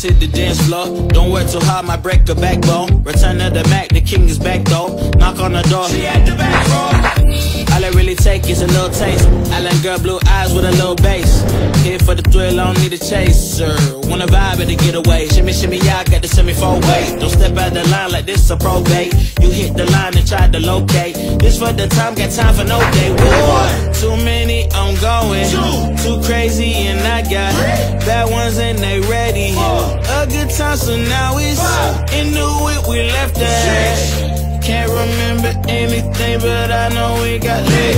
hit the dance floor. Don't work too hard, might break a backbone. Return of the Mac, the king is back though. Knock on the door, she at the back row. All I really take is a little taste. Island girl, blue eyes with a little bass. Here for the thrill, I don't need a chaser. Wanna vibe and to get away. Shimmy, shimmy, yeah, I got the semi-four way. Don't step out the line like this a probate. You hit the line and try to locate. This for the time, got time for no day. One, too many, I'm going. Too crazy and I got bad ones and they ready. A good time, so now it's into it, we left that. Can't remember anything, but I know we got lit.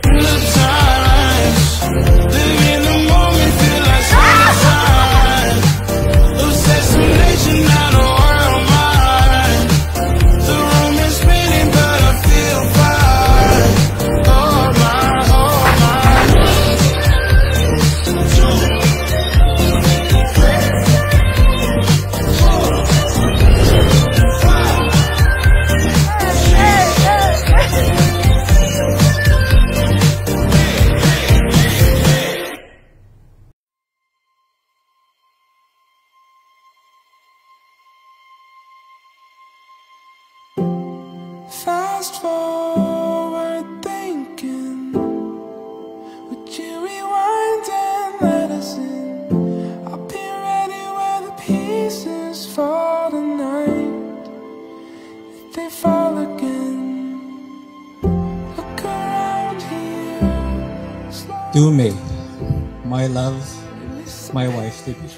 Good times, live in the moment, feel like summertime. Assassination, not a world mine. The room is spinning, but I feel fine. Oh my, oh my. Fast forward thinking, would you rewind and let us in? I'll be ready where the pieces fall tonight, if they fall again. Look around here. To May, my love, my wife to be.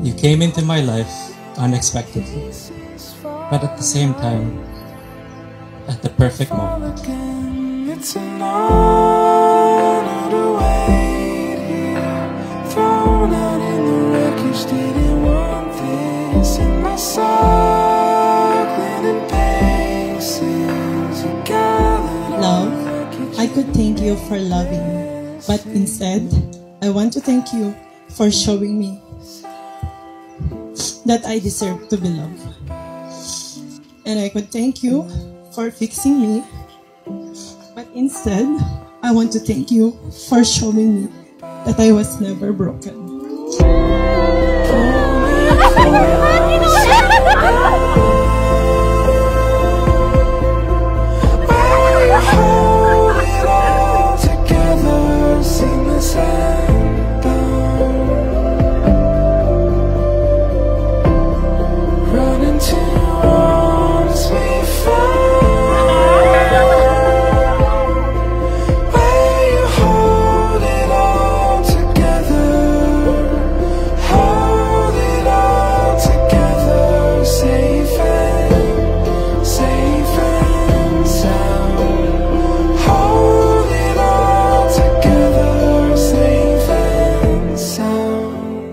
You came into my life unexpectedly, but at the same time, at the perfect moment. It's an honor to wait here, thrown out in the wreckage, didn't want this in my cycling and paces. Love, I could thank you for loving me, but instead, I want to thank you for showing me that I deserve to be loved. And I could thank you for fixing me, but instead, I want to thank you for showing me that I was never broken.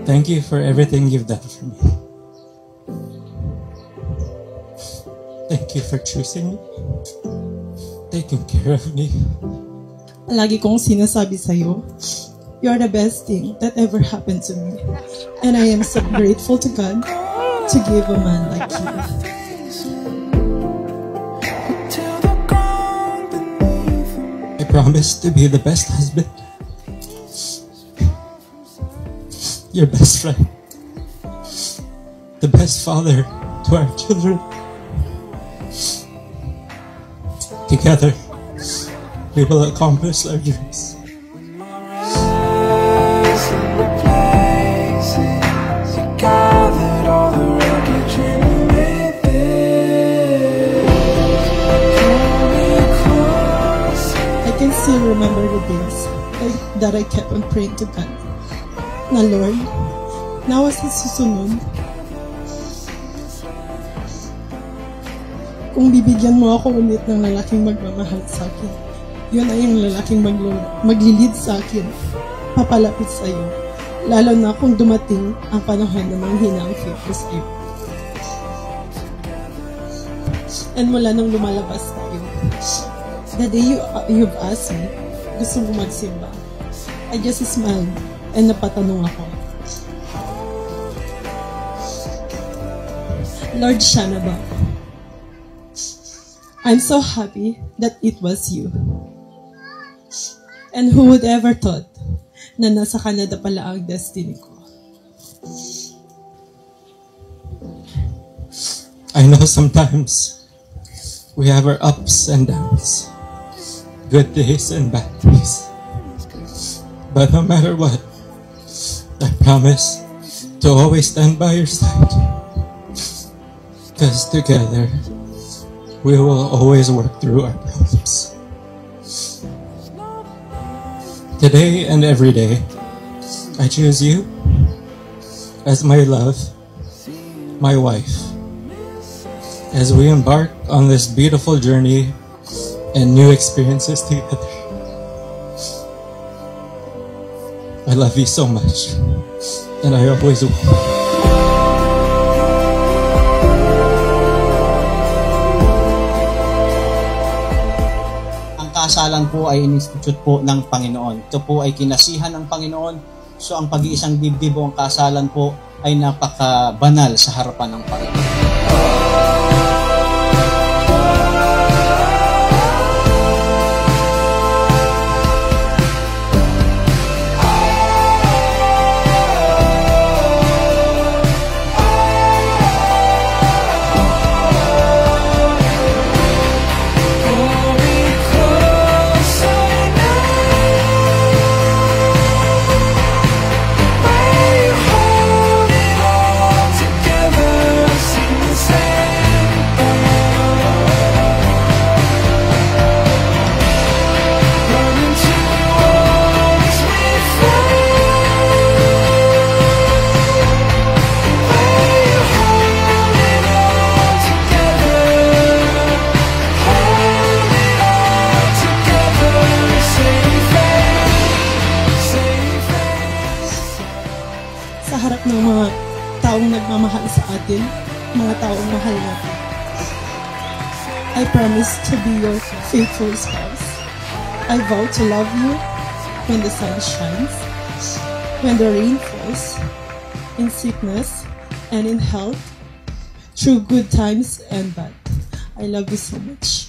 Thank you for everything you've done for me. Thank you for choosing me, taking care of me. Lagi kong sinasabi sa'yo, you're the best thing that ever happened to me. And I am so grateful to God to give a man like you. I promise to be the best husband, your best friend, the best father to our children. Together, we will accomplish our dreams. I can still remember the days that I kept on praying to God. Na Lord, nawa sa susunod, kung bibigyan mo ako ulit ng lalaking magmamahal sa akin, yun ay yung lalaking maglilid sa akin, papalapit sa iyo, lalo na kung dumating ang panahon na manghina ang faith ko sa iyo. And mula nang lumalabas tayo, the day you've asked me, gusto mo magsimba, I just smiled and napatanong ako, Lord, siya na ba? I'm so happy that it was you. And who would ever thought na nasa Canada pala ang destiny ko? I know sometimes we have our ups and downs, good days and bad days. But no matter what, I promise to always stand by your side. Because together, we will always work through our problems. Today and every day, I choose you as my love, my wife, as we embark on this beautiful journey and new experiences together. I love you so much, and I always will. Ang kasalan po ay in-institute po ng Panginoon. Ito po ay kinasihan ng Panginoon. So ang pag-iisang dibdib o ang kasalan po ay napakabanal sa harapan ng Panginoon. Sa harap ng mga taong nagmamahal sa atin, mga taong mahal natin, I promise to be your faithful spouse. I vow to love you when the sun shines, when the rain falls, in sickness and in health, through good times and bad. I love you so much.